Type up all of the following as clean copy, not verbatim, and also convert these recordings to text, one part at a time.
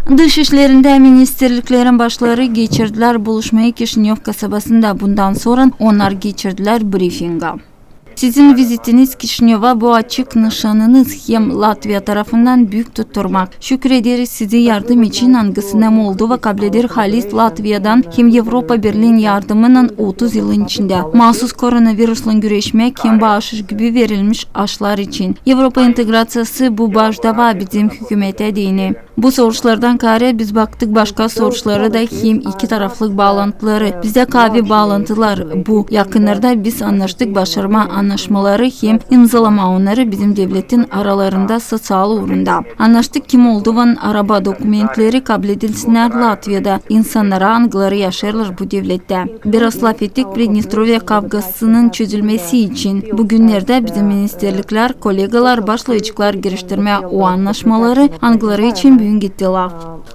Dışişlerinde ministerliklerin başları geçirdiler buluşmayı Kişinöv kasabasında. Bundan sonra onlar geçirdiler briefinga. Sizin vizitiniz Kişinöv'a bu açık nişanınız hem Latviya tarafından büyük tutturmak. Şükrederiz sizi yardım için hangisine Moldova kabledir halis Latviyadan hem Avrupa Birliği'nin yardımının 30 yılın içinde. Mahsus koronavirüsle güreşmek hem bağışış gibi verilmiş aşılar için. Avrupa integrasyası bu başta bizim hükümete dini. Bu soruçlardan kare biz baktık başka soruçlara da hem iki taraflık bağlantıları. Bize kavi bağlantılar bu. Yakınlarda biz anlaştık başarma anlaşmaları hem imzalama onları bizim devletin aralarında sosyal uğrunda. Anlaştık ki Moldova'nın araba dokumentleri kabul edilsinler Latviya'da. İnsanlara angıları yaşarlar bu devlette. Biraz laf ettik Pridnestrovya kavgasının çözülmesi için. Bugünlerde bizim ministerlikler, kolegalar, başlayıcılar giriştirme o anlaşmaları angıları için büyün gittiler.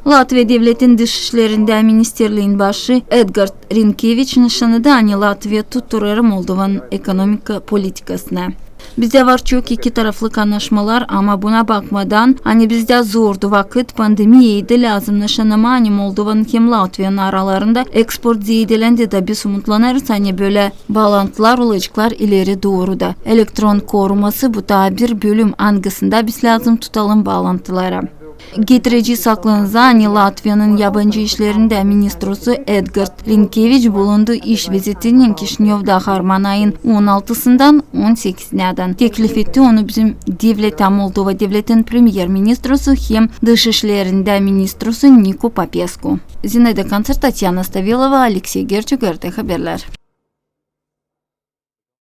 Latviya devletin dışişlerinde ministerliğin başı Edgars Rinkevič nişanıda Latviya tutturur Moldova'nın ekonomik politikasına. Bizde var çok iki taraflık anlaşmalar ama buna bakmadan bizde zordu vakit pandemiyeydi lazım nişanama Moldova'nın hem Latviya'nın aralarında export ziyedilendi de biz umutlanırız böyle bağlantılar olacaklar ileri doğru da. Elektron koruması bu da bir bölüm hangisinde biz lazım tutalım bağlantılara. Getirici saklığınıza Latviya'nın yabancı işlerinde ministrosu Edgars Rinkevič bulundu iş vizitinin Kişinöv'da Harman ayın 16'sından 18'inden teklif etti onu bizim devlet Moldova devletin premier ministrosu hem dışişlerinde ministrosu Niko Popescu. Zinaida Kontsert, Tatyana Stavilova, Alexey Gerchuk, RT Haberler.